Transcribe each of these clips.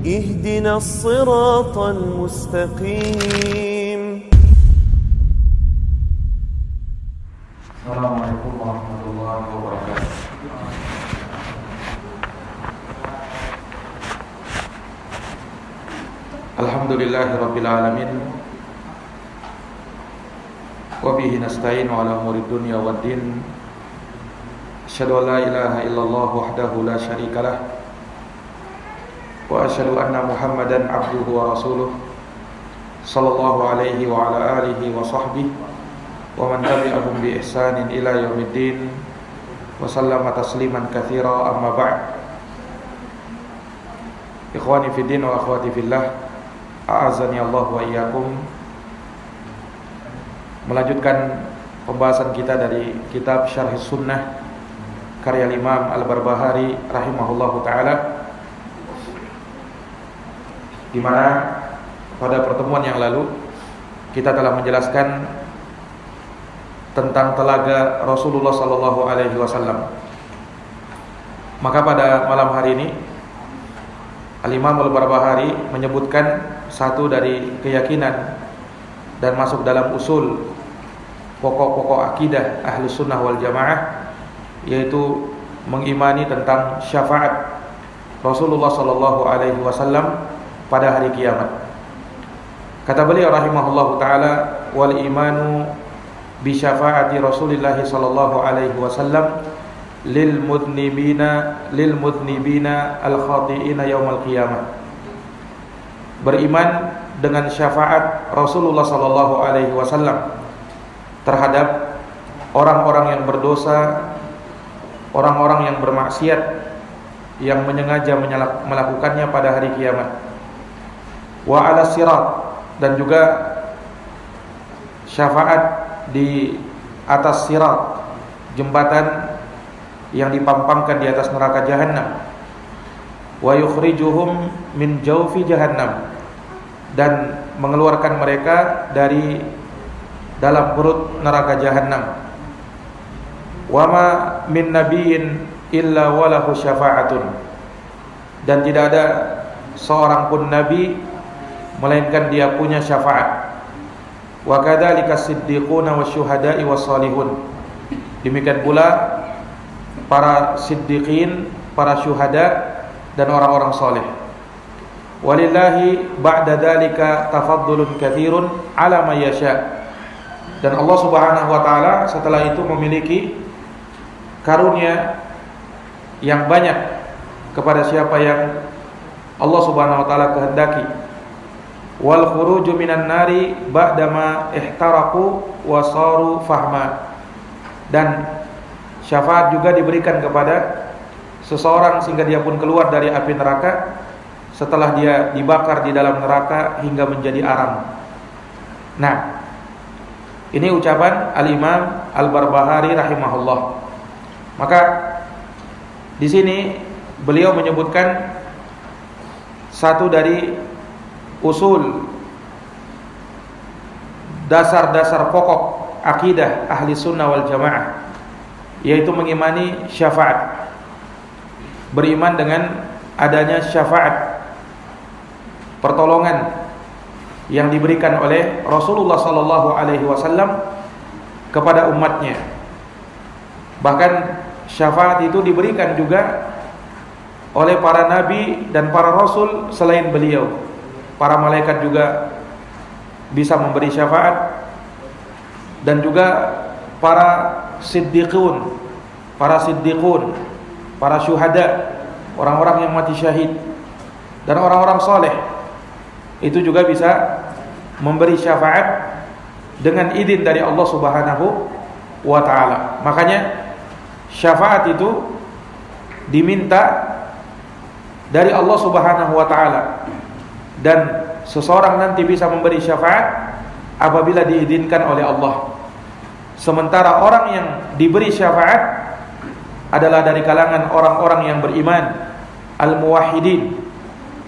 اهدنا الصراط المستقيم. السلام عليكم ورحمة الله وبركاته. الحمد لله رب العالمين وبه نستعين على أمور الدنيا والدين. أشهد أن لا إله إلا الله وحده لا شريك له وأشهد أن محمدا عبده ورسوله صلى الله عليه وعلى آله وصحبه ومن تبعهم بإحسان إلى يوم الدين وسلم تسليما كثيرا. أما بعد. Ikhwani fi din wa akhwati fillah, a'azzani Allah wa iyyakum. Melanjutkan pembahasan kita dari kitab Syarh Sunnah karya Imam Al-Barbahari rahimahullahu taala, di mana pada pertemuan yang lalu kita telah menjelaskan tentang telaga Rasulullah sallallahu alaihi wasallam. Maka pada malam hari ini Al-Imam Al-Barbahari menyebutkan satu dari keyakinan dan masuk dalam usul pokok-pokok akidah Ahlus Sunnah wal Jamaah, yaitu mengimani tentang syafaat Rasulullah sallallahu alaihi wasallam pada hari kiamat. Kata beliau rahimahullahu taala, wal imanu bi syafaati Rasulillah sallallahu alaihi wasallam lil mudnibina al khati'ina yaumal qiyamah. Beriman dengan syafaat Rasulullah sallallahu alaihi wasallam terhadap orang-orang yang berdosa, orang-orang yang bermaksiat yang menyengaja melakukannya pada hari kiamat. Wa ala sirat, dan juga syafaat di atas sirat, jembatan yang dipampangkan di atas neraka Jahannam. Wa yukhrijuhum min jawfi Jahannam, dan mengeluarkan mereka dari dalam perut neraka Jahannam. Wa ma min nabiyyin illa walahu syafa'atun, dan tidak ada seorang pun nabi melainkan dia punya syafaat. Wa kadzalika siddiquna wasyuhada'i wassalihun, demikian pula para siddiqin, para syuhada, dan orang-orang soleh. Walillahi ba'da dzalika tafaddulun katsirun ala ma yasha, dan Allah Subhanahu wa taala setelah itu memiliki karunia yang banyak kepada siapa yang Allah Subhanahu wa taala kehendaki. Wal khuruju minan nari ba'dama ihtaraqu wa saru fahma, dan syafaat juga diberikan kepada seseorang sehingga dia pun keluar dari api neraka setelah dia dibakar di dalam neraka hingga menjadi arang. Nah, ini ucapan Al-Imam Al-Barbahari rahimahullah. Maka di sini beliau menyebutkan satu dari usul dasar-dasar pokok akidah Ahli Sunnah wal Jamaah, yaitu mengimani syafaat. Beriman dengan adanya syafaat, pertolongan yang diberikan oleh Rasulullah sallallahu alaihi wasallam kepada umatnya. Bahkan syafaat itu diberikan juga oleh para nabi dan para rasul selain beliau. Para malaikat juga bisa memberi syafaat, dan juga para siddiqun, para syuhada, orang-orang yang mati syahid, dan orang-orang soleh itu juga bisa memberi syafaat dengan izin dari Allah Subhanahu wa taala. Makanya syafaat itu diminta dari Allah Subhanahu wa taala, dan seseorang nanti bisa memberi syafaat apabila diizinkan oleh Allah. Sementara orang yang diberi syafaat adalah dari kalangan orang-orang yang beriman, al-muwahhidin,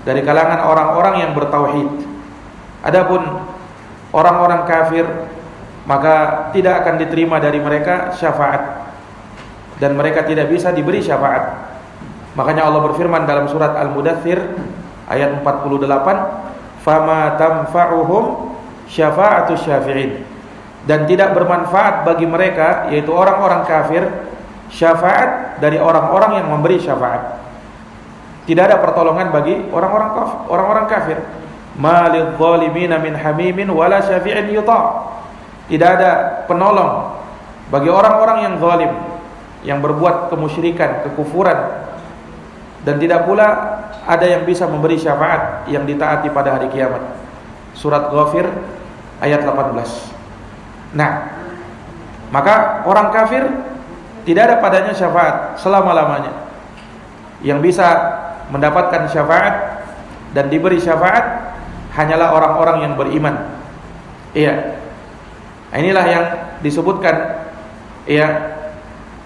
dari kalangan orang-orang yang bertauhid. Adapun orang-orang kafir, maka tidak akan diterima dari mereka syafaat, dan mereka tidak bisa diberi syafaat. Makanya Allah berfirman dalam surat Al-Mudaththir, ayat 48, fama tamfa'uhum syafa'atus syafi'in, dan tidak bermanfaat bagi mereka, yaitu orang-orang kafir, syafaat dari orang-orang yang memberi syafaat. Tidak ada pertolongan bagi orang-orang kafir. Malidh zalimina min hamimin wala syafi'in yuta'. Tidak ada penolong bagi orang-orang yang zalim, yang berbuat kemusyrikan, kekufuran, dan tidak pula ada yang bisa memberi syafaat yang ditaati pada hari kiamat. Surat Ghafir ayat 18. Nah, maka orang kafir tidak ada padanya syafaat selama-lamanya. Yang bisa mendapatkan syafaat dan diberi syafaat hanyalah orang-orang yang beriman. Iya. Inilah yang disebutkan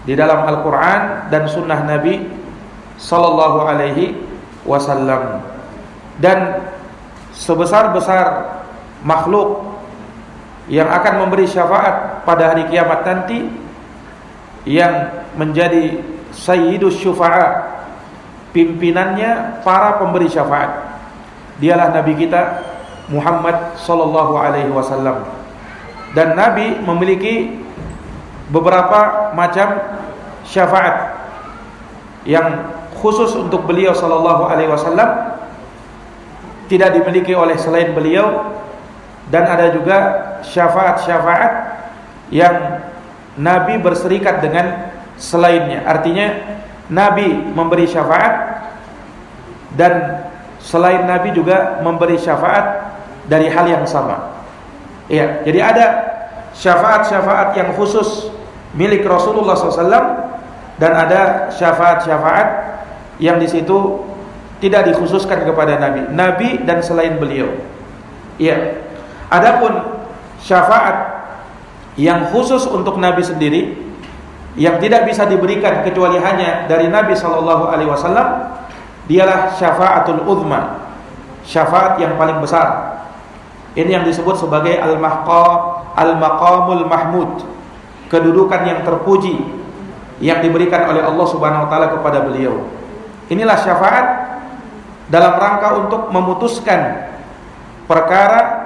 di dalam Al-Quran dan Sunnah Nabi Sallallahu Alaihi Wasallam. Dan sebesar-besar makhluk yang akan memberi syafaat pada hari kiamat nanti, yang menjadi sayyidus syufa'a, pimpinannya para pemberi syafaat, dialah Nabi kita Muhammad Sallallahu Alaihi Wasallam. Dan Nabi memiliki beberapa macam syafaat yang khusus untuk beliau Sallallahu Alaihi Wasallam, tidak dimiliki oleh selain beliau. Dan ada juga syafaat-syafaat yang Nabi berserikat dengan selainnya. Artinya Nabi memberi syafaat dan selain Nabi juga memberi syafaat dari hal yang sama. Iya, jadi ada syafaat-syafaat yang khusus milik Rasulullah SAW, dan ada syafaat-syafaat yang di situ tidak dikhususkan kepada Nabi dan selain beliau. Iya. Adapun syafaat yang khusus untuk Nabi sendiri, yang tidak bisa diberikan kecuali hanya dari Nabi Sallallahu Alaihi Wasallam, dialah syafaatul uzma, syafaat yang paling besar. Ini yang disebut sebagai al-maqamul mahmud, kedudukan yang terpuji yang diberikan oleh Allah Subhanahu wa taala kepada beliau. Inilah syafaat dalam rangka untuk memutuskan perkara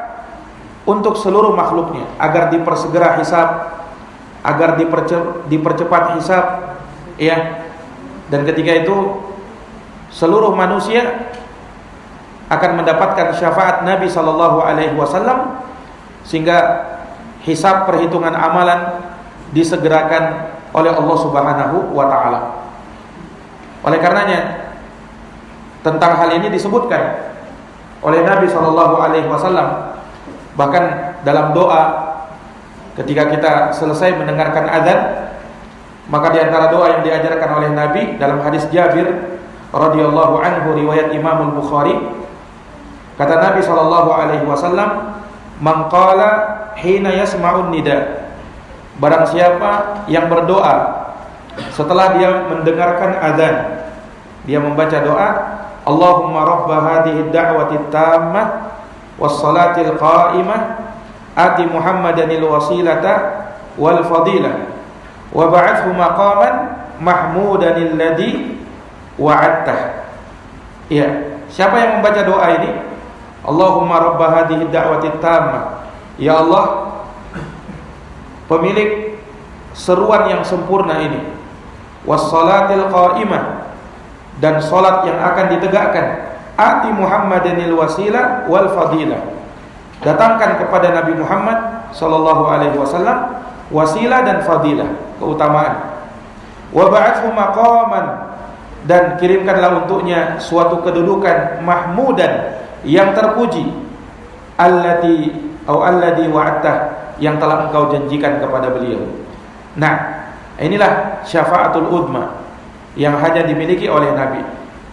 untuk seluruh makhluknya, agar dipersegera hisab, agar dipercepat hisab, ya. Dan ketika itu seluruh manusia akan mendapatkan syafaat Nabi Sallallahu Alaihi Wasallam, sehingga hisab, perhitungan amalan disegerakan oleh Allah Subhanahu wa taala. Oleh karenanya tentang hal ini disebutkan oleh Nabi Sallallahu Alaihi Wasallam, bahkan dalam doa ketika kita selesai mendengarkan azan, maka di antara doa yang diajarkan oleh Nabi dalam hadis Jabir radhiyallahu anhu riwayat Imam Al-Bukhari, kata Nabi sallallahu alaihi wasallam, "Man qala hina yasma'un nida." Barang siapa yang berdoa setelah dia mendengarkan azan, dia membaca doa, "Allahumma rabba hadhihi ad-da'wati at-tammah was-salatil qa'imah ati Muhammadanil wasilata wal fadilah wa ba'athhu maqaman mahmudanil ladzi wa'adtah." Ya, siapa yang membaca doa ini? Allahumma rabba hadhihi ad-da'wati at-tammah. Ya Allah, pemilik seruan yang sempurna ini, was-salatil qa'imah, dan salat yang akan ditegakkan, ati Muhammadanil wasilah wal fadilah, datangkan kepada Nabi Muhammad sallallahu alaihi wasallam wasilah dan fadilah, keutamaan. Wa ba'athu maqaman, dan kirimkanlah untuknya suatu kedudukan mahmudan, yang terpuji, alladzi wa'adtah, yang telah engkau janjikan kepada beliau. Nah, inilah syafaatul uzma yang hanya dimiliki oleh Nabi.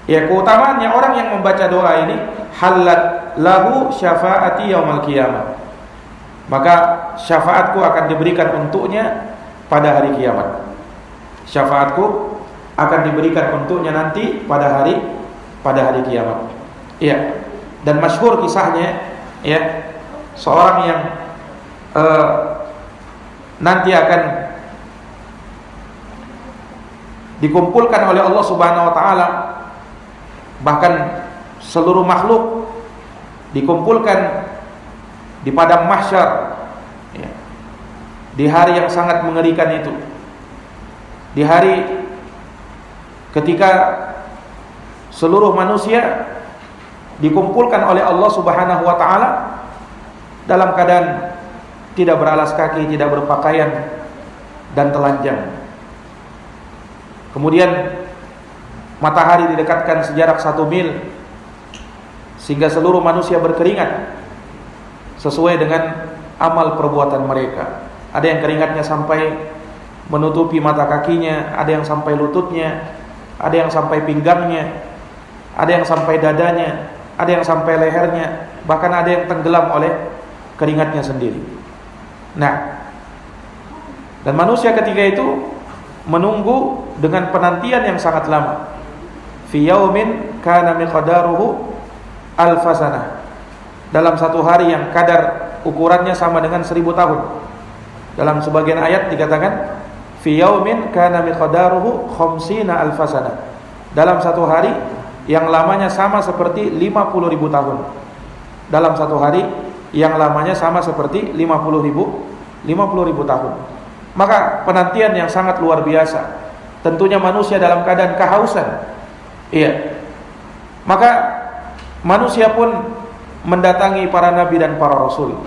Ya, keutamaannya orang yang membaca doa ini, halat lahu syafaati yaumil qiyamah, maka syafaatku akan diberikan untuknya pada hari kiamat. Syafaatku akan diberikan untuknya nanti pada hari kiamat. Iya. Dan masyhur kisahnya, ya, seorang yang nanti akan dikumpulkan oleh Allah Subhanahu wa taala, bahkan seluruh makhluk dikumpulkan di padang mahsyar, ya, di hari yang sangat mengerikan itu, di hari ketika seluruh manusia dikumpulkan oleh Allah Subhanahu wa taala dalam keadaan tidak beralas kaki, tidak berpakaian dan telanjang. Kemudian matahari didekatkan sejarak 1 mil sehingga seluruh manusia berkeringat sesuai dengan amal perbuatan mereka. Ada yang keringatnya sampai menutupi mata kakinya, ada yang sampai lututnya, ada yang sampai pinggangnya, ada yang sampai dadanya, ada yang sampai lehernya, bahkan ada yang tenggelam oleh keringatnya sendiri. Nah, dan manusia ketika itu menunggu dengan penantian yang sangat lama. Fi yaumin kana miqdaruhu alfasanah. Dalam satu hari yang kadar ukurannya sama dengan 1000 tahun. Dalam sebagian ayat dikatakan fi yaumin kana miqdaruhu khamsina alfasanah. Dalam satu hari yang lamanya sama seperti 50.000 tahun. Dalam satu hari yang lamanya sama seperti 50.000 tahun. Maka penantian yang sangat luar biasa. Tentunya manusia dalam keadaan kehausan. Iya. Maka manusia pun mendatangi para nabi dan para rasul.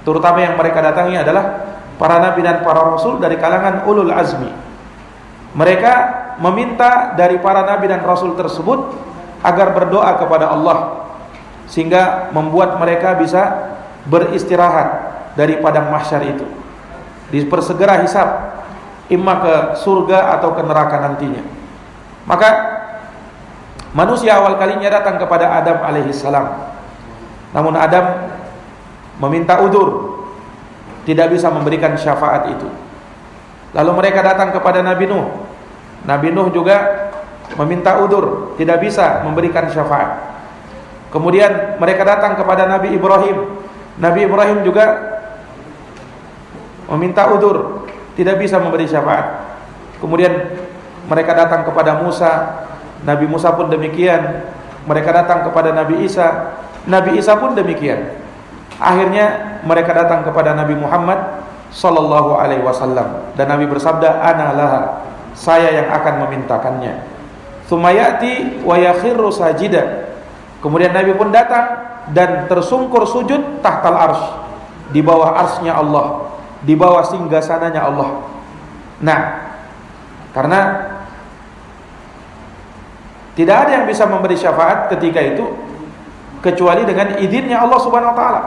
Terutama yang mereka datangi adalah para nabi dan para rasul dari kalangan ulul azmi. Mereka meminta dari para nabi dan rasul tersebut agar berdoa kepada Allah sehingga membuat mereka bisa beristirahat dari padang mahsyar itu, dipersegera hisab, imma ke surga atau ke neraka nantinya. Maka manusia awal kalinya datang kepada Adam alaihissalam. Namun Adam meminta udzur, tidak bisa memberikan syafaat itu. Lalu mereka datang kepada Nabi Nuh. Nabi Nuh juga meminta udzur, tidak bisa memberikan syafaat. Kemudian mereka datang kepada Nabi Ibrahim. Nabi Ibrahim juga meminta udzur, tidak bisa memberi syafaat. Kemudian mereka datang kepada Musa. Nabi Musa pun demikian. Mereka datang kepada Nabi Isa. Nabi Isa pun demikian. Akhirnya mereka datang kepada Nabi Muhammad sallallahu alaihi wasallam dan Nabi bersabda, ana laha, saya yang akan memintakannya. Tsumma ya'ti wa yakhirru sajida. Kemudian Nabi pun datang dan tersungkur sujud tahtal arsy, di bawah arsy-nya Allah, di bawah singgasananya Allah. Nah, karena tidak ada yang bisa memberi syafaat ketika itu kecuali dengan izinnya Allah Subhanahu wa taala.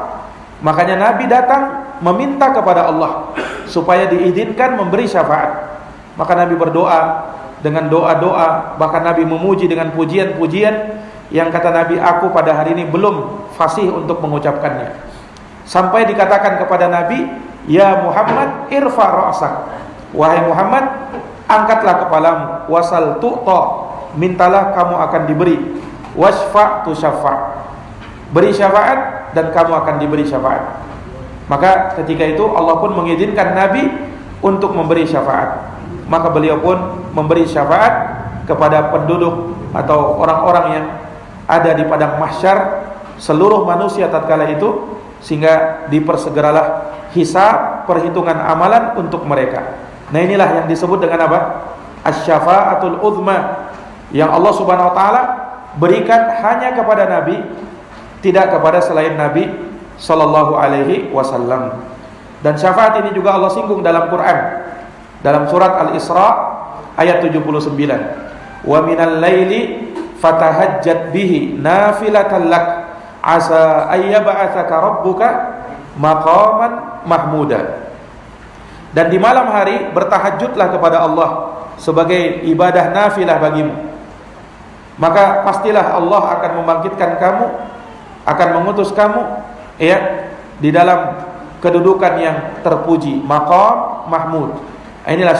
Makanya Nabi datang meminta kepada Allah supaya diizinkan memberi syafaat. Maka Nabi berdoa dengan doa-doa, bahkan Nabi memuji dengan pujian-pujian yang kata Nabi, aku pada hari ini belum fasih untuk mengucapkannya. Sampai dikatakan kepada Nabi, ya Muhammad irfa ra'sak, wahai Muhammad angkatlah kepalamu, wasal tu'ta, mintalah kamu akan diberi, wasfa tu syafa', beri syafaat dan kamu akan diberi syafaat. Maka ketika itu Allah pun mengizinkan Nabi untuk memberi syafaat. Maka beliau pun memberi syafaat kepada penduduk atau orang-orang yang ada di padang mahsyar, seluruh manusia tatkala itu, sehingga dipersegeralah hisab, perhitungan amalan untuk mereka. Nah, inilah yang disebut dengan apa? Asy-syafa'atul uzma, yang Allah Subhanahu wa taala berikan hanya kepada Nabi, tidak kepada selain Nabi sallallahu alaihi wasallam. Dan syafaat ini juga Allah singgung dalam Quran. Dalam surat Al-Isra ayat 79. Wa minal laili fatahajjat bihi nafilatan lak asa ayyab'atsaka rabbuka maqaman mahmuda. Dan di malam hari bertahajudlah kepada Allah sebagai ibadah nafilah bagimu. Maka pastilah Allah akan membangkitkan kamu, akan mengutus kamu ya di dalam kedudukan yang terpuji, maqam mahmud. Inilah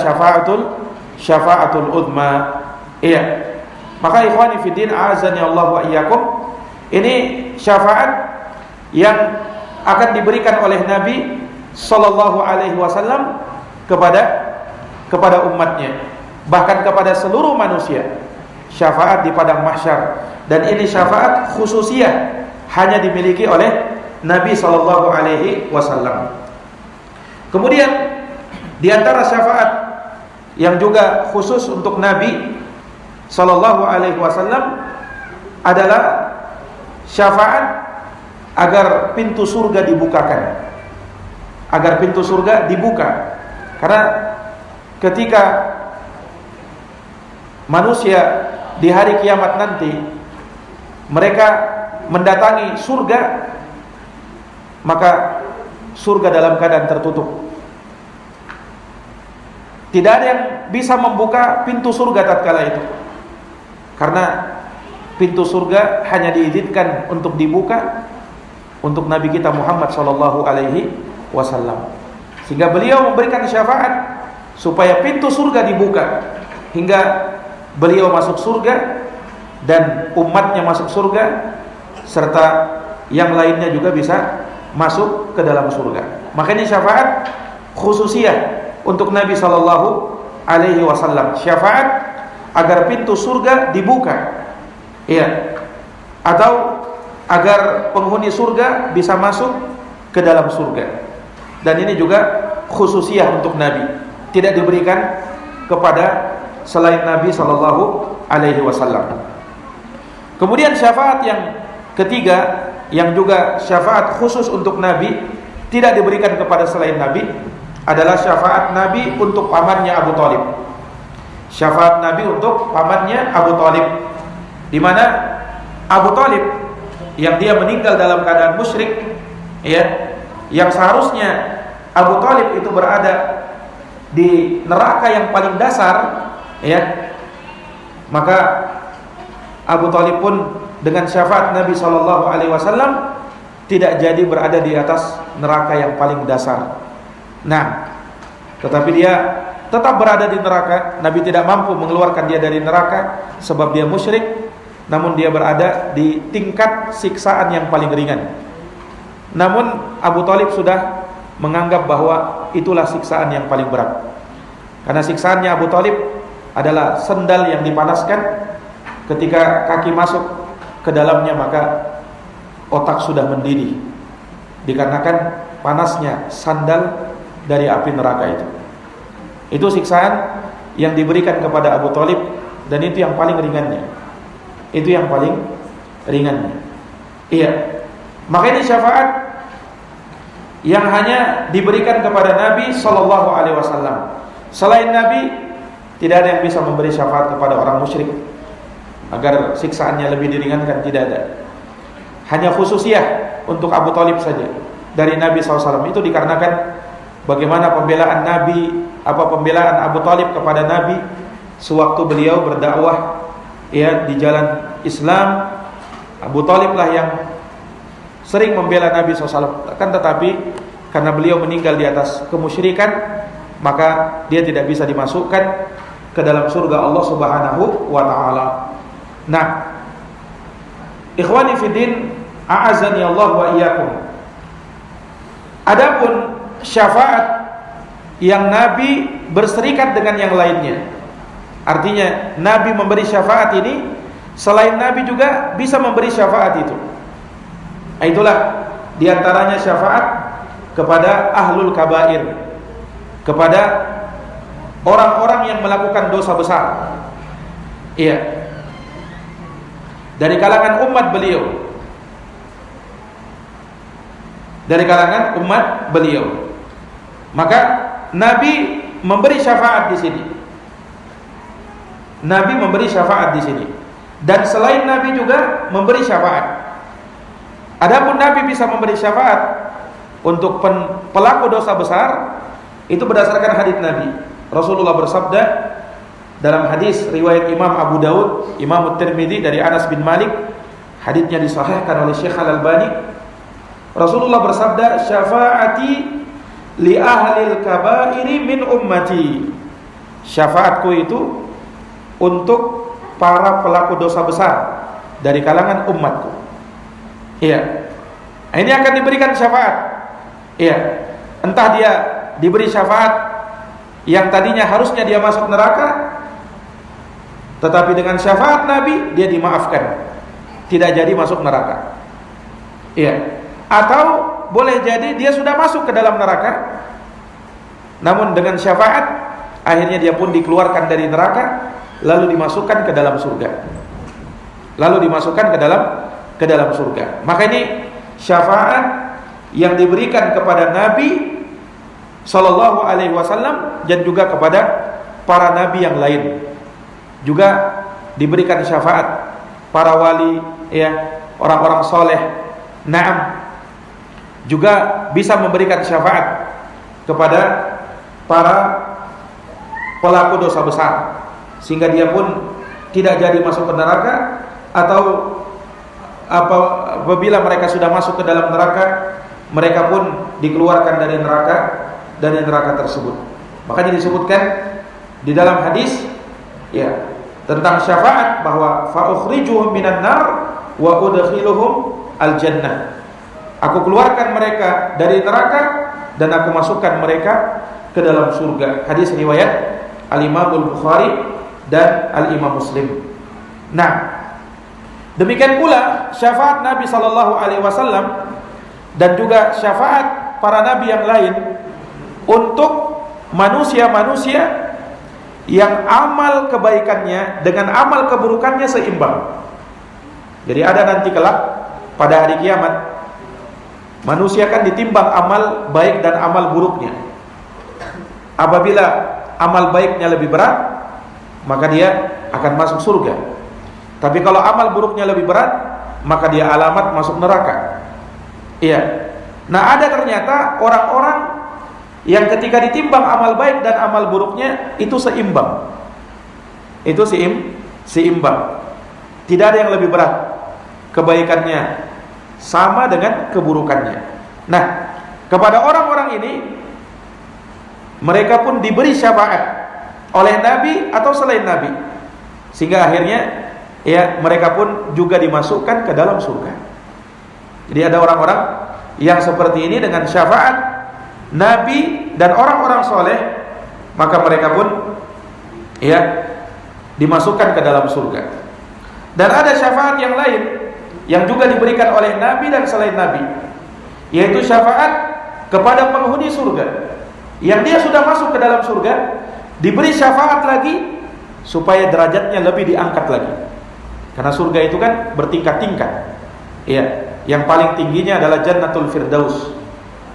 syafaatul uzma. Iya. Maka ikhwani fiddin azani Allah wa iyyakum, ini syafaat yang akan diberikan oleh Nabi sallallahu alaihi wasallam kepada umatnya, bahkan kepada seluruh manusia. Syafaat di padang mahsyar dan ini syafaat khususiyah, hanya dimiliki oleh Nabi sallallahu alaihi wasallam. Kemudian di antara syafaat yang juga khusus untuk Nabi sallallahu alaihi wasallam adalah syafaat agar pintu surga dibukakan. Agar pintu surga dibuka. Karena ketika manusia di hari kiamat nanti mereka mendatangi surga, maka surga dalam keadaan tertutup. Tidak ada yang bisa membuka pintu surga tatkala itu. Karena pintu surga hanya diizinkan untuk dibuka untuk Nabi kita Muhammad sallallahu alaihi wasallam. Sehingga beliau memberikan syafaat supaya pintu surga dibuka hingga beliau masuk surga dan umatnya masuk surga serta yang lainnya juga bisa masuk ke dalam surga. Makanya syafaat khususiyah untuk Nabi sallallahu alaihi wasallam, syafaat agar pintu surga dibuka. Iya. Atau agar penghuni surga bisa masuk ke dalam surga. Dan ini juga khususiyah untuk Nabi, tidak diberikan kepada selain Nabi sallallahu alaihi wasallam. Kemudian syafaat yang ketiga yang juga syafaat khusus untuk Nabi, tidak diberikan kepada selain Nabi, adalah syafaat Nabi untuk pamannya Abu Thalib. Syafaat Nabi untuk pamannya Abu Thalib, di mana Abu Thalib yang dia meninggal dalam keadaan musyrik, ya, yang seharusnya Abu Thalib itu berada di neraka yang paling dasar, ya, maka Abu Thalib pun dengan syafaat Nabi SAW tidak jadi berada di atas neraka yang paling dasar. Nah, tetapi dia tetap berada di neraka. Nabi tidak mampu mengeluarkan dia dari neraka sebab dia musyrik, namun dia berada di tingkat siksaan yang paling ringan. Namun Abu Thalib sudah menganggap bahwa itulah siksaan yang paling berat. Karena siksaannya Abu Thalib adalah sendal yang dipanaskan, ketika kaki masuk ke dalamnya maka otak sudah mendidih, dikarenakan panasnya sandal dari api neraka itu. Itu siksaan yang diberikan kepada Abu Thalib, dan itu yang paling ringannya. Itu yang paling ringannya. Iya. Maka ini syafaat yang hanya diberikan kepada Nabi sallallahu alaihi wasallam. Selain Nabi tidak ada yang bisa memberi syafaat kepada orang musyrik agar siksaannya lebih diringankan, tidak ada. Hanya khususiyah untuk Abu Thalib saja dari Nabi SAW. Itu dikarenakan bagaimana pembelaan pembelaan Abu Thalib kepada Nabi sewaktu beliau berdakwah, ya, di jalan Islam. Abu Thalib lah yang sering membela Nabi SAW. Akan tetapi karena beliau meninggal di atas kemusyrikan, maka dia tidak bisa dimasukkan ke dalam surga Allah Subhanahu wa taala. Nah, ikhwani fiddin, a'azani Allah wa iyyakum. Adapun syafaat yang Nabi berserikat dengan yang lainnya, artinya Nabi memberi syafaat ini, selain Nabi juga bisa memberi syafaat itu. Itulah diantaranya syafaat kepada ahlul kabair, kepada orang-orang yang melakukan dosa besar, iya, dari kalangan umat beliau, dari kalangan umat beliau. Maka Nabi memberi syafaat di sini. Nabi memberi syafaat di sini, dan selain Nabi juga memberi syafaat. Adapun Nabi bisa memberi syafaat untuk pelaku dosa besar, itu berdasarkan hadis Nabi. Rasulullah bersabda dalam hadis riwayat Imam Abu Daud, Imam Tirmidzi dari Anas bin Malik, hadisnya disahihkan oleh Syekh Al-Albani. Rasulullah bersabda, "Syafaati li ahlil kabairi min ummati." Syafaatku itu untuk para pelaku dosa besar dari kalangan umatku. Iya. Ini akan diberikan syafaat. Iya. Entah dia diberi syafaat yang tadinya harusnya dia masuk neraka, tetapi dengan syafaat Nabi dia dimaafkan. tidak jadi masuk neraka. Iya. Atau boleh jadi dia sudah masuk ke dalam neraka, namun dengan syafaat akhirnya dia pun dikeluarkan dari neraka, lalu dimasukkan ke dalam surga. Lalu dimasukkan ke dalam surga. Maka ini syafaat yang diberikan kepada Nabi sallallahu alaihi wasallam dan juga kepada para nabi yang lain. Juga diberikan syafaat para wali, ya, orang-orang soleh. Naam. Juga bisa memberikan syafaat kepada para pelaku dosa besar, sehingga dia pun tidak jadi masuk ke neraka, atau apabila mereka sudah masuk ke dalam neraka, mereka pun dikeluarkan dari neraka tersebut. Makanya disebutkan di dalam hadis, ya, tentang syafaat bahwa fa ukhrijuhum minan nar wa udkhiluhum al jannah. Aku keluarkan mereka dari neraka dan aku masukkan mereka ke dalam surga. Hadis riwayat Al-Imam Al-Bukhari dan Al-Imam Muslim. Nah, demikian pula syafaat Nabi sallallahu alaihi wasallam dan juga syafaat para nabi yang lain untuk manusia-manusia yang amal kebaikannya dengan amal keburukannya seimbang. Jadi ada nanti kelak pada hari kiamat, manusia kan ditimbang amal baik dan amal buruknya. Apabila amal baiknya lebih berat, maka dia akan masuk surga. Tapi kalau amal buruknya lebih berat, maka dia alamat masuk neraka. Iya. Nah, ada ternyata orang-orang yang ketika ditimbang amal baik dan amal buruknya itu seimbang. Itu seimbang. Tidak ada yang lebih berat. Kebaikannya sama dengan keburukannya. Nah, kepada orang-orang ini mereka pun diberi syafaat oleh Nabi atau selain Nabi, sehingga akhirnya ya mereka pun juga dimasukkan ke dalam surga. Jadi ada orang-orang yang seperti ini dengan syafaat Nabi dan orang-orang soleh, maka mereka pun ya dimasukkan ke dalam surga. Dan ada syafaat yang lain yang juga diberikan oleh Nabi dan selain Nabi, yaitu syafaat kepada penghuni surga yang dia sudah masuk ke dalam surga, diberi syafaat lagi supaya derajatnya lebih diangkat lagi. Karena surga itu kan bertingkat-tingkat. Ya, yang paling tingginya adalah Jannatul Firdaus.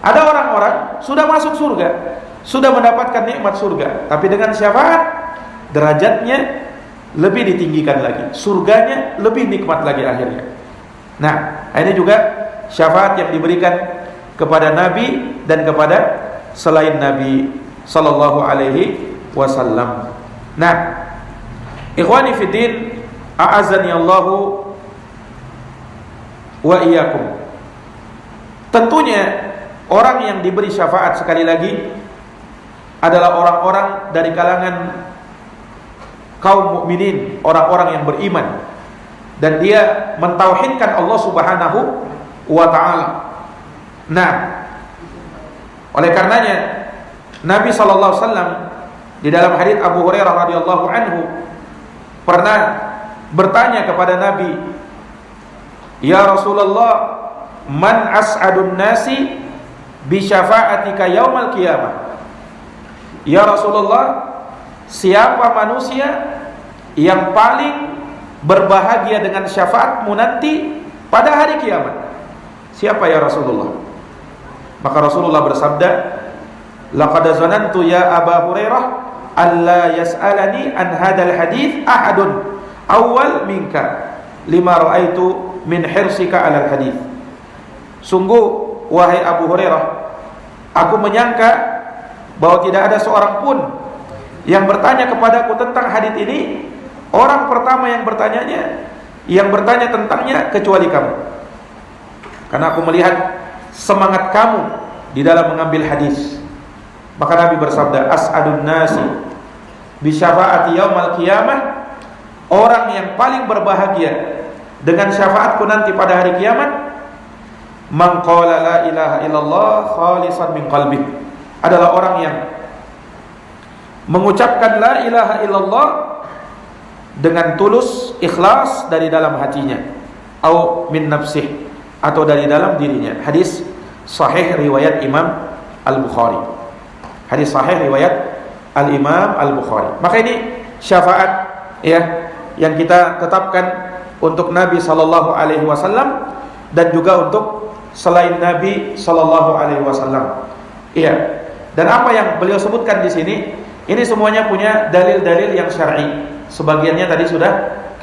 Ada orang-orang sudah masuk surga, sudah mendapatkan nikmat surga, tapi dengan syafaat derajatnya lebih ditinggikan lagi, surganya lebih nikmat lagi akhirnya. Nah, ini juga syafaat yang diberikan kepada Nabi dan kepada selain Nabi sallallahu alaihi wasallam. Nah, ikhwani fiddin, a'azani Allahu wa iyyakum. Tentunya orang yang diberi syafaat sekali lagi adalah orang-orang dari kalangan kaum mukminin, orang-orang yang beriman, dan dia mentauhidkan Allah Subhanahu wa taala. Nah, oleh karenanya Nabi sallallahu alaihi wasallam di dalam hadits Abu Hurairah radhiyallahu anhu pernah bertanya kepada Nabi, "Ya Rasulullah, man as'adun nasi bi syafa'atika yaumal qiyamah?" Ya Rasulullah, siapa manusia yang paling berbahagia dengan syafaatmu nanti pada hari kiamat? Siapa ya Rasulullah? Maka Rasulullah bersabda, "Laqad zanantu ya Aba Hurairah alla yas'alani an hadzal hadits ahadun awwal minka lima ra'aitu min hirsika 'alal hadits." Sungguh wahai Abu Hurairah, aku menyangka bahwa tidak ada seorang pun yang bertanya kepadaku tentang hadits ini, orang pertama yang bertanya tentangnya kecuali kamu. Karena aku melihat semangat kamu di dalam mengambil hadis. Maka Nabi bersabda, "As'adun nasi bi syafaati yaumal qiyamah." Orang yang paling berbahagia dengan syafaatku nanti pada hari kiamat, man qala la ilaha illallah khalisan min qalbih, adalah orang yang mengucapkan la ilaha illallah dengan tulus, ikhlas dari dalam hatinya. au min nafsih, atau dari dalam dirinya. Hadis sahih riwayat Imam Al-Bukhari. Hadis sahih riwayat Al-Imam Al-Bukhari. Maka ini syafaat ya yang kita tetapkan untuk Nabi sallallahu alaihi wasallam dan juga untuk selain Nabi sallallahu alaihi wasallam. Iya. Dan apa yang beliau sebutkan di sini, ini semuanya punya dalil-dalil yang syar'i. Sebagiannya tadi sudah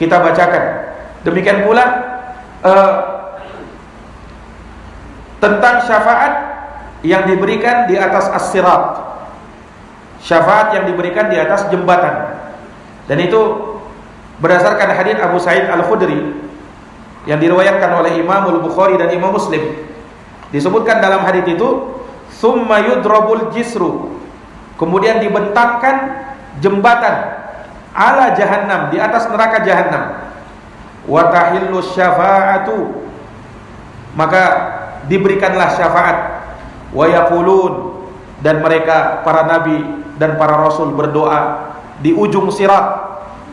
kita bacakan. Demikian pula tentang syafaat yang diberikan di atas as-sirat. Syafaat yang diberikan di atas jembatan. Dan itu berdasarkan hadits Abu Sa'id Al-Khudri yang diriwayatkan oleh Imam Al-Bukhari dan Imam Muslim. Disebutkan dalam hadits itu, "Tsumma yudrabul jisru." Kemudian dibentangkan jembatan ala jahannam, di atas neraka jahannam. Wa tahillu syafa'atu, maka diberikanlah syafaat. Wa yaqulun, dan mereka para nabi dan para rasul berdoa di ujung sirat,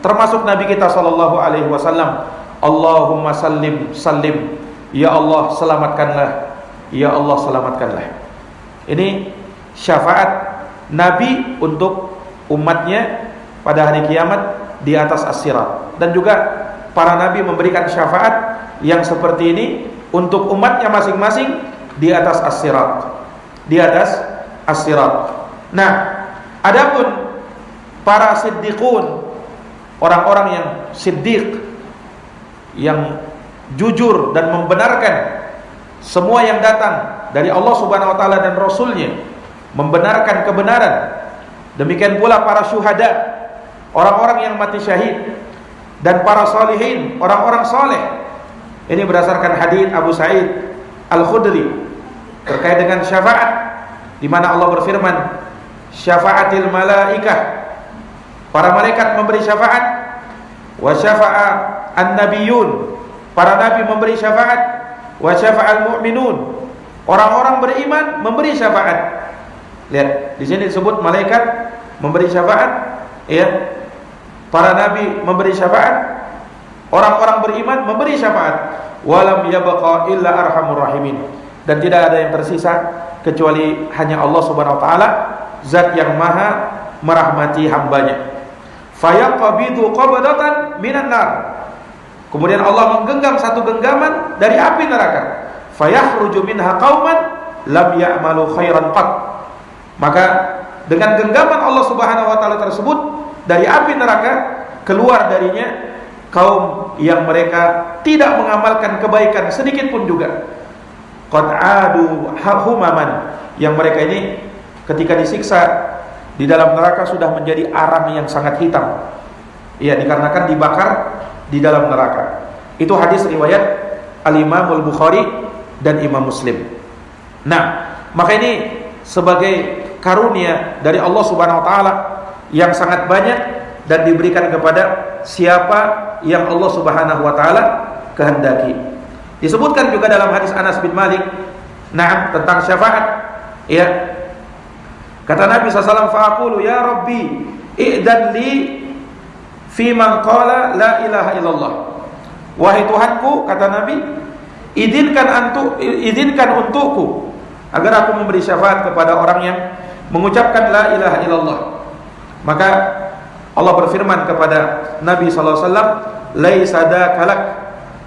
termasuk nabi kita sallallahu alaihi wasallam, Allahumma sallim sallim, ya Allah selamatkanlah, ya Allah selamatkanlah. Ini syafaat Nabi untuk umatnya pada hari kiamat di atas as-sirat. Dan juga para nabi memberikan syafaat yang seperti ini untuk umatnya masing-masing di atas as-sirat. Di atas as-sirat. Nah, adapun para siddiqun, orang-orang yang siddiq, yang jujur dan membenarkan semua yang datang dari Allah Subhanahu wa taala dan Rasulnya, membenarkan kebenaran. Demikian pula para syuhada, orang-orang yang mati syahid, dan para salihin, orang-orang saleh. Ini berdasarkan hadits Abu Sa'id Al-Khudri terkait dengan syafaat, di mana Allah berfirman, syafa'atil malaikah, para malaikat memberi syafaat, wa syafa'a an-nabiyyun, para nabi memberi syafaat, wa syafa'al mu'minun, orang-orang beriman memberi syafaat. Lihat, di sini disebut malaikat memberi syafaat, ya. Para nabi memberi syafaat, orang-orang beriman memberi syafaat. Walam yabqa illa arhamur rahimin, dan tidak ada yang tersisa kecuali hanya Allah Subhanahu wa taala, zat yang maha merahmati hambanya. Fayaqbidu qabdatan minan nar, kemudian Allah menggenggam satu genggaman dari api neraka. Fayakhruju minha qauman lam ya'malu khairan qat, maka dengan genggaman Allah Subhanahu wa taala tersebut dari api neraka, keluar darinya kaum yang mereka tidak mengamalkan kebaikan sedikit pun juga. Qad adu humaman, yang mereka ini ketika disiksa di dalam neraka sudah menjadi arang yang sangat hitam. Ya, dikarenakan dibakar di dalam neraka. Itu hadis riwayat Al-Imam Al-Bukhari dan Imam Muslim. Nah, maka ini sebagai karunia dari Allah Subhanahu wa taala yang sangat banyak dan diberikan kepada siapa yang Allah Subhanahu wa taala kehendaki. Disebutkan juga dalam hadis Anas bin Malik, nah, tentang syafaat, ya. Kata Nabi SAW, fa'aqulu ya Rabbi i'dan li fi man qala la ilaha illallah. Wahai Tuhanku, kata Nabi, izinkan untukku agar aku memberi syafaat kepada orang yang mengucapkan la ilaha illallah. Maka Allah berfirman kepada Nabi SAW, laisa dakalak,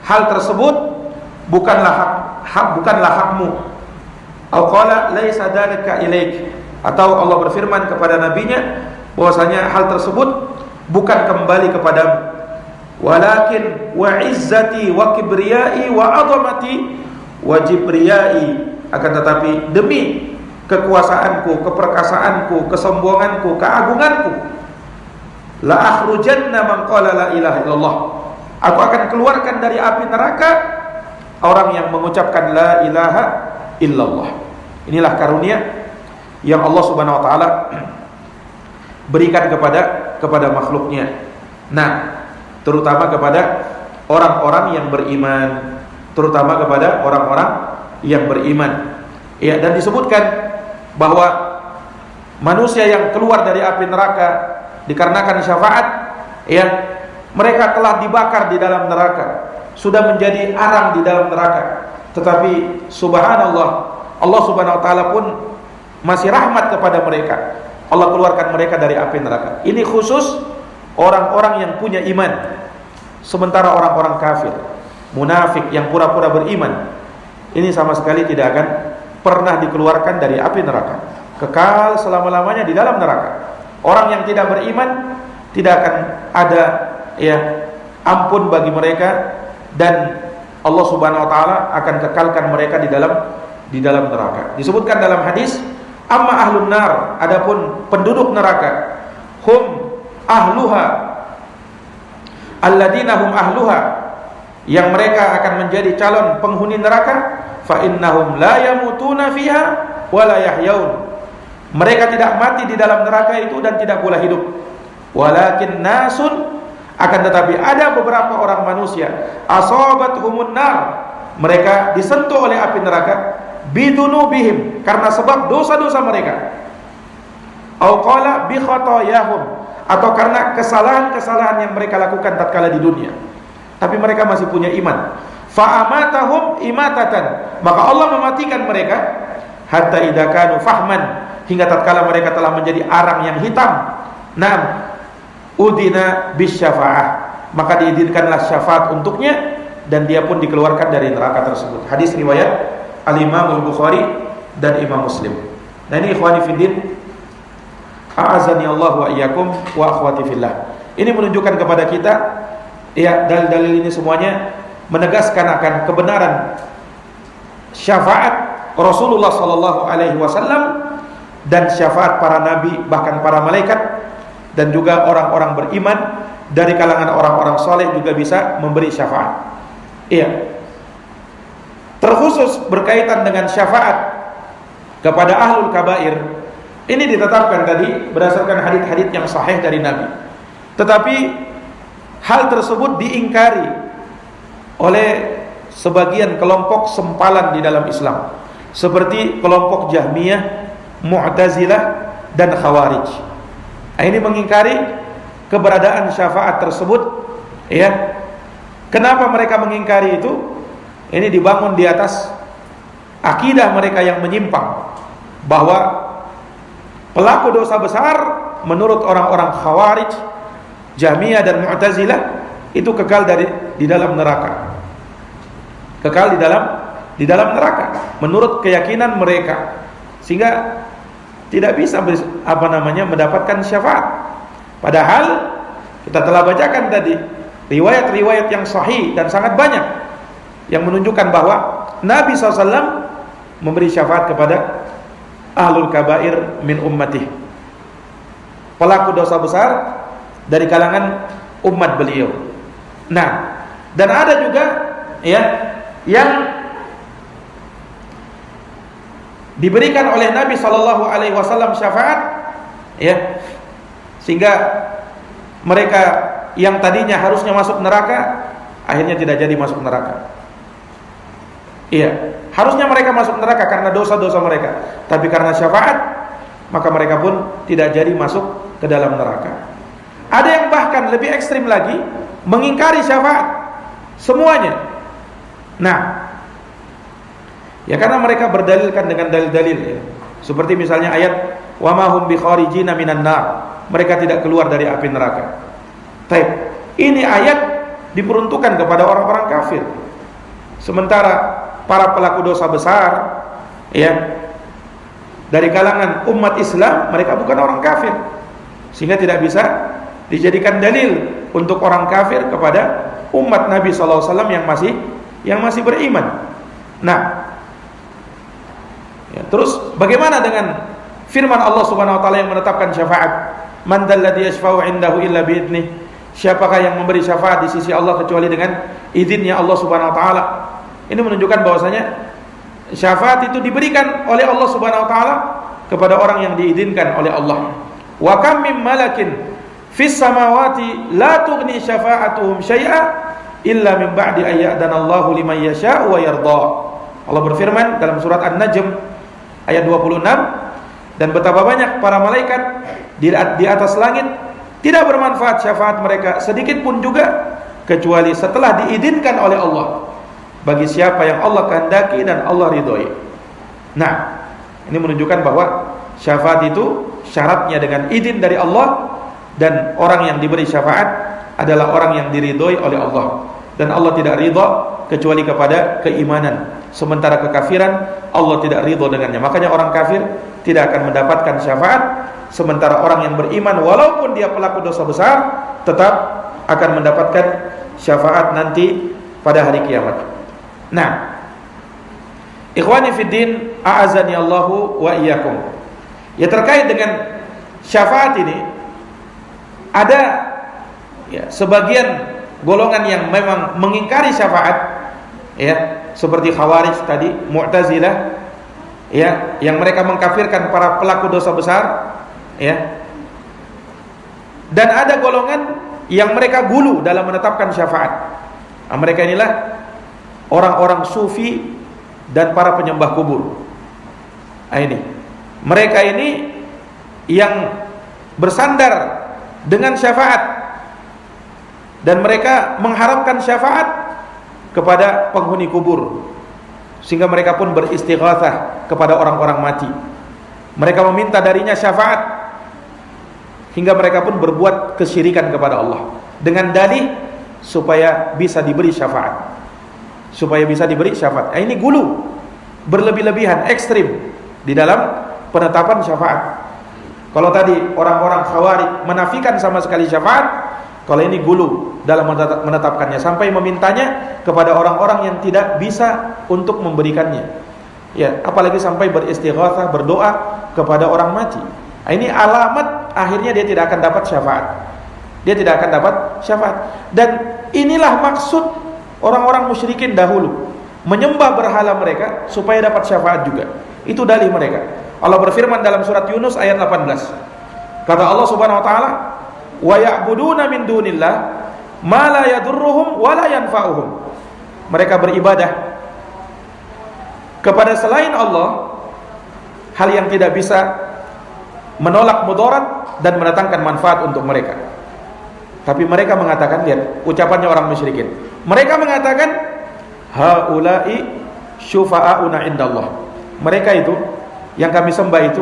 hal tersebut bukanlah hakmu. Atau qala laisa dalika ilaik, atau Allah berfirman kepada nabinya bahwasanya hal tersebut bukan kembali kepadamu. Walakin wa izzati wa kibriyai wa azamati wa jibriyai, akan tetapi demi kekuasaanku, keperkasaanku, kesombonganku, keagunganku, la akhrujanna man qala la ilaha illallah, aku akan keluarkan dari api neraka orang yang mengucapkan la ilaha illallah. Inilah karunia yang Allah Subhanahu wa taala berikan kepada makhluknya. Nah, terutama kepada orang-orang yang beriman, terutama kepada orang-orang yang beriman. Ya, dan disebutkan bahwa manusia yang keluar dari api neraka dikarenakan syafaat, ya, mereka telah dibakar di dalam neraka sudah menjadi arang di dalam neraka. Tetapi subhanallah, Allah Subhanahu wa taala pun masih rahmat kepada mereka. Allah keluarkan mereka dari api neraka. Ini khusus orang-orang yang punya iman. Sementara orang-orang kafir, munafik yang pura-pura beriman, ini sama sekali tidak akan pernah dikeluarkan dari api neraka. Kekal selama-lamanya di dalam neraka. Orang yang tidak beriman tidak akan ada ampun bagi mereka, dan Allah Subhanahu wa taala akan kekalkan mereka di dalam neraka. Disebutkan dalam hadis, amma ahlun nar, adapun penduduk neraka, hum ahluha alladzina hum ahluha, yang mereka akan menjadi calon penghuni neraka, fa innahum la yamutuna fiha wa la yahyaun. Mereka tidak mati di dalam neraka itu dan tidak pula hidup. Walakin nasun, akan tetapi ada beberapa orang manusia, asabathumun nar, mereka disentuh oleh api neraka, bidunubihim, karena sebab dosa-dosa mereka, au qala bi khatayahum, atau karena kesalahan-kesalahan yang mereka lakukan tatkala di dunia. Tapi mereka masih punya iman. Fa amatahum imatatan, maka Allah mematikan mereka hatta idza kanu fahman, hingga tatkala mereka telah menjadi arang yang hitam. Naam, udina bisyafa'ah, maka diizinkanlah syafaat untuknya, dan dia pun dikeluarkan dari neraka tersebut. Hadis riwayat Al-Imam Al-Bukhari dan Imam Muslim. Nah, ini ikhwani fiddin, a'azani Allah wa iyyakum wa akhwati fillah. Ini menunjukkan kepada kita, dalil-dalil ini semuanya menegaskan akan kebenaran syafaat Rasulullah sallallahu alaihi wasallam dan syafaat para nabi, bahkan para malaikat, dan juga orang-orang beriman dari kalangan orang-orang soleh juga bisa memberi syafaat. Terkhusus berkaitan dengan syafaat kepada ahlul kabair, ini ditetapkan tadi berdasarkan hadits-hadits yang sahih dari Nabi. Tetapi hal tersebut diingkari oleh sebagian kelompok sempalan di dalam Islam, seperti kelompok Jahmiyah, Mu'tazilah, dan Khawarij. Ini mengingkari keberadaan syafaat tersebut. Kenapa mereka mengingkari itu? Ini dibangun di atas akidah mereka yang menyimpang, bahwa pelaku dosa besar menurut orang-orang Khawarij, Jahmiyah, dan Mu'tazilah itu kekal di dalam neraka. Kekal di dalam neraka menurut keyakinan mereka, sehingga tidak bisa mendapatkan syafaat. Padahal kita telah bacakan tadi riwayat-riwayat yang sahih dan sangat banyak yang menunjukkan bahwa Nabi SAW memberi syafaat kepada ahlul kabair min ummatih, pelaku dosa besar dari kalangan umat beliau. Nah, dan ada juga yang diberikan oleh Nabi sallallahu alaihi wasallam syafaat, sehingga mereka yang tadinya harusnya masuk neraka akhirnya tidak jadi masuk neraka. Harusnya mereka masuk neraka karena dosa-dosa mereka, tapi karena syafaat maka mereka pun tidak jadi masuk ke dalam neraka. Ada yang bahkan lebih ekstrim lagi, mengingkari syafaat semuanya. Nah, karena mereka berdalilkan dengan dalil-dalil, seperti misalnya ayat wa ma hum bi kharijina minan nar, mereka tidak keluar dari api neraka. Ini ayat diperuntukkan kepada orang-orang kafir. Sementara para pelaku dosa besar dari kalangan umat Islam, mereka bukan orang kafir, sehingga tidak bisa dijadikan dalil untuk orang kafir kepada umat Nabi SAW yang masih beriman. Nah, terus bagaimana dengan firman Allah Subhanahu wa taala yang menetapkan syafaat? Man dzalladzi yashfa'u 'indahu illa bi'idnih. Siapakah yang memberi syafaat di sisi Allah kecuali dengan izinnya Allah Subhanahu wa taala? Ini menunjukkan bahwasanya syafaat itu diberikan oleh Allah Subhanahu wa taala kepada orang yang diizinkan oleh Allah. Wa kam mim malakin fis samawati la tughni syafa'atuhum syai'a illa min ba'di ayyadana Allahu liman yasha'u wa yarda. Allah berfirman dalam surat An-Najm ayat 26, dan betapa banyak para malaikat di atas langit tidak bermanfaat syafaat mereka sedikit pun juga kecuali setelah diizinkan oleh Allah bagi siapa yang Allah kehendaki dan Allah ridhoi. Nah, ini menunjukkan bahwa syafaat itu syaratnya dengan izin dari Allah, dan orang yang diberi syafaat adalah orang yang diridhoi oleh Allah, dan Allah tidak ridha kecuali kepada keimanan, sementara kekafiran Allah tidak ridha dengannya. Makanya orang kafir tidak akan mendapatkan syafaat, sementara orang yang beriman walaupun dia pelaku dosa besar tetap akan mendapatkan syafaat nanti pada hari kiamat. Nah, ikhwani fiddin, a'azani Allahu wa iyyakum. Ya, terkait dengan syafaat ini ada ya sebagian golongan yang memang mengingkari syafaat, ya, seperti Khawarij tadi, Mu'tazilah, ya, yang mereka mengkafirkan para pelaku dosa besar, ya. Dan ada golongan yang mereka gulu dalam menetapkan syafaat. Nah, mereka inilah orang-orang sufi dan para penyembah kubur. Nah, ini mereka ini yang bersandar dengan syafaat, dan mereka mengharapkan syafaat kepada penghuni kubur, sehingga mereka pun beristighatsah kepada orang-orang mati. Mereka meminta darinya syafaat, hingga mereka pun berbuat kesyirikan kepada Allah dengan dalih supaya bisa diberi syafaat. Supaya bisa diberi syafaat. Nah, ini gulu, berlebih-lebihan, ekstrim di dalam penetapan syafaat. Kalau tadi orang-orang Khawarij menafikan sama sekali syafaat, kalau ini gulu dalam menetapkannya, sampai memintanya kepada orang-orang yang tidak bisa untuk memberikannya. Ya, apalagi sampai beristighatsah, berdoa kepada orang mati. Nah, ini alamat akhirnya dia tidak akan dapat syafaat. Dia tidak akan dapat syafaat. Dan inilah maksud orang-orang musyrikin dahulu, menyembah berhala mereka supaya dapat syafaat juga. Itu dalih mereka. Allah berfirman dalam surat Yunus ayat 18. Kata Allah Subhanahu wa taala, "Wa ya'buduna min dunillah ma la yadurruhum wa la yanfa'uhum." Mereka beribadah kepada selain Allah hal yang tidak bisa menolak mudarat dan mendatangkan manfaat untuk mereka. Tapi mereka mengatakan, lihat ucapannya orang musyrikin. Mereka mengatakan, haula'i syufa'auna indallah. Mereka itu yang kami sembah itu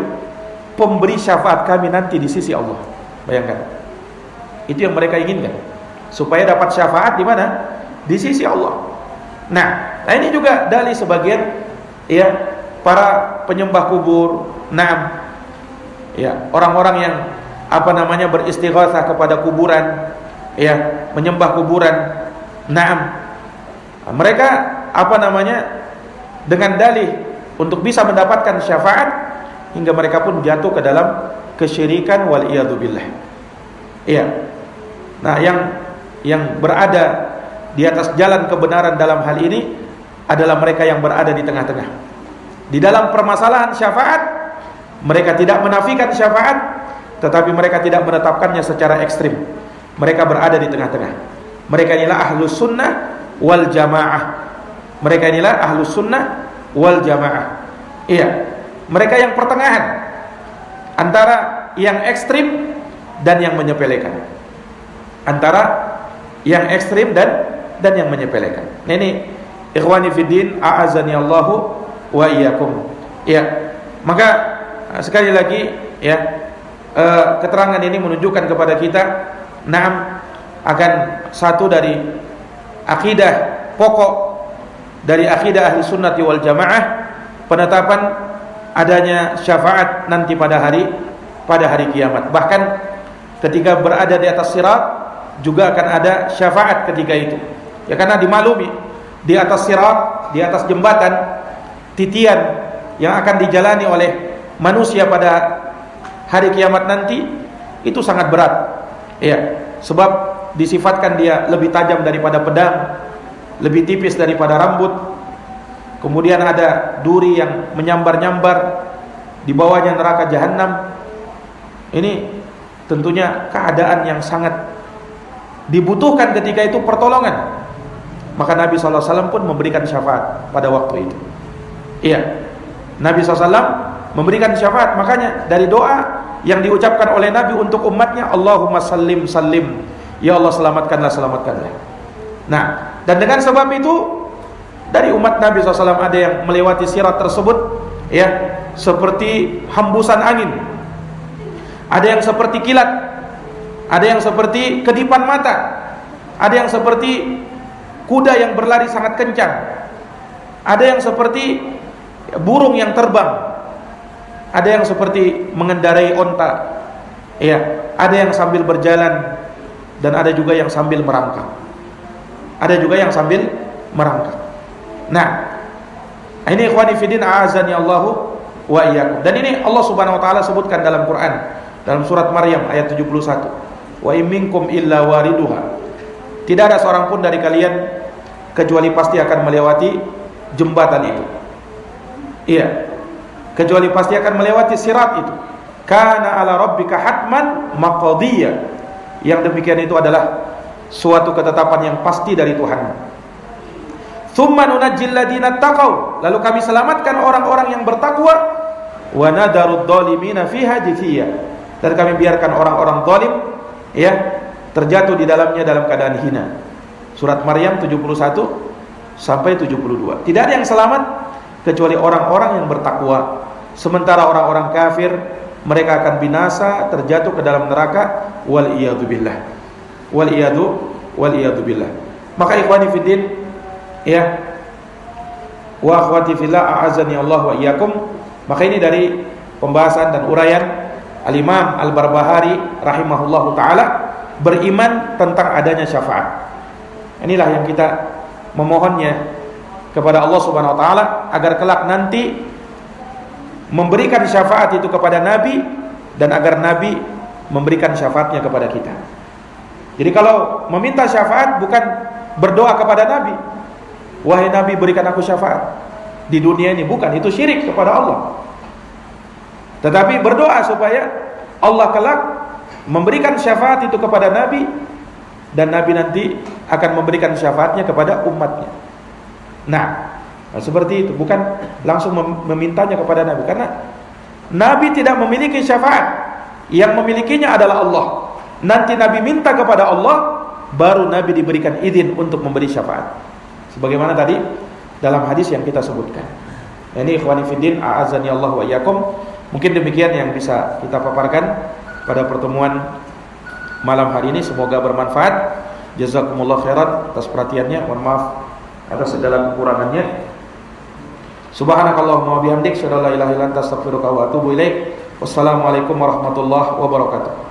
pemberi syafaat kami nanti di sisi Allah. Bayangkan. Itu yang mereka inginkan. Supaya dapat syafaat di mana? Di sisi Allah. Nah, ini juga dalih sebagian ya para penyembah kubur. Nah, ya, orang-orang yang beristighatsah kepada kuburan, ya, menyembah kuburan. Naam. Mereka dengan dalih untuk bisa mendapatkan syafaat, hingga mereka pun jatuh ke dalam kesyirikan wal iyadu billah. Iya. Nah, yang berada di atas jalan kebenaran dalam hal ini adalah mereka yang berada di tengah-tengah. Di dalam permasalahan syafaat, mereka tidak menafikan syafaat, tetapi mereka tidak menetapkannya secara ekstrim. Mereka berada di tengah-tengah. Mereka inilah ahlus sunnah wal jamaah. Mereka inilah ahlus sunnah wal jamaah. Iya, mereka yang pertengahan antara yang ekstrim dan yang menyepelekan. Antara yang ekstrim dan yang menyepelekan. Nah, ini ikhwani fiddin, a'azani Allahu wa iyyakum. Iya. Maka sekali lagi ya, keterangan ini menunjukkan kepada kita akan satu dari akidah pokok dari akidah ahli sunnati wal jamaah, penetapan adanya syafaat nanti pada hari kiamat. Bahkan ketika berada di atas sirat juga akan ada syafaat ketika itu. Ya, karena dimaklumi di atas sirat, di atas jembatan titian yang akan dijalani oleh manusia pada hari kiamat nanti itu sangat berat. Ya, sebab disifatkan dia lebih tajam daripada pedang, lebih tipis daripada rambut. Kemudian ada duri yang menyambar-nyambar, di bawahnya neraka jahanam. Ini tentunya keadaan yang sangat dibutuhkan ketika itu pertolongan. Maka Nabi SAW pun memberikan syafaat pada waktu itu. Iya, Nabi SAW memberikan syafaat. Makanya dari doa yang diucapkan oleh Nabi untuk umatnya, Allahumma sallim sallim, ya Allah selamatkanlah, selamatkanlah. Nah, dan dengan sebab itu dari umat Nabi SAW ada yang melewati sirat tersebut ya seperti hembusan angin, ada yang seperti kilat, ada yang seperti kedipan mata, ada yang seperti kuda yang berlari sangat kencang, ada yang seperti burung yang terbang, ada yang seperti mengendarai onta, ya, ada yang sambil berjalan, dan ada juga yang sambil merangkak. Ada juga yang sambil merangkak. Nah, ini ikhwani fiddin a'azani Allahu wa iyyakum. Dan ini Allah Subhanahu wa taala sebutkan dalam Quran, dalam surat Maryam ayat 71. Wa in minkum illa wariduha. Tidak ada seorang pun dari kalian kecuali pasti akan melewati jembatan itu. Iya. Kecuali pasti akan melewati sirat itu. Kana ala rabbika hatman maqdiyya. Yang demikian itu adalah suatu ketetapan yang pasti dari Tuhan. Tsumma nunajjil ladzina taqaw, lalu kami selamatkan orang-orang yang bertakwa, wa nadarud dhalimina fiha jithiya, dan kami biarkan orang-orang zalim ya terjatuh di dalamnya dalam keadaan hina. Surat Maryam 71 sampai 72. Tidak ada yang selamat kecuali orang-orang yang bertakwa. Sementara orang-orang kafir mereka akan binasa, terjatuh ke dalam neraka, wal iyadu billah. Wal iyadu billah. Maka ikhwani fiddin ya wa akhwati fillah a'azani Allah wa iyyakum, maka ini dari pembahasan dan uraian Al-Imam Al-Barbahari rahimahullahu taala beriman tentang adanya syafaat. Inilah yang kita memohonnya kepada Allah Subhanahu wa taala agar kelak nanti memberikan syafaat itu kepada Nabi, dan agar Nabi memberikan syafaatnya kepada kita. Jadi kalau meminta syafaat bukan berdoa kepada Nabi, wahai Nabi berikan aku syafaat di dunia ini, bukan, itu syirik kepada Allah. Tetapi berdoa supaya Allah kelak memberikan syafaat itu kepada Nabi, dan Nabi nanti akan memberikan syafaatnya kepada umatnya. Nah, seperti itu, bukan langsung memintanya kepada Nabi, karena Nabi tidak memiliki syafaat, yang memilikinya adalah Allah. Nanti Nabi minta kepada Allah, baru Nabi diberikan izin untuk memberi syafaat, sebagaimana tadi dalam hadis yang kita sebutkan. Ini ikhwani fiddin a'azani Allah wa iyyakum. Mungkin demikian yang bisa kita paparkan pada pertemuan malam hari ini, semoga bermanfaat. Jazakumullah khairan atas perhatiannya. Mohon maaf atas segala kekurangannya. Subhanakallahumma wa bihamdik, asyhadu an la ilaha illa anta, astaghfiruka wa atubu ilaik. Wassalamualaikum warahmatullahi wabarakatuh.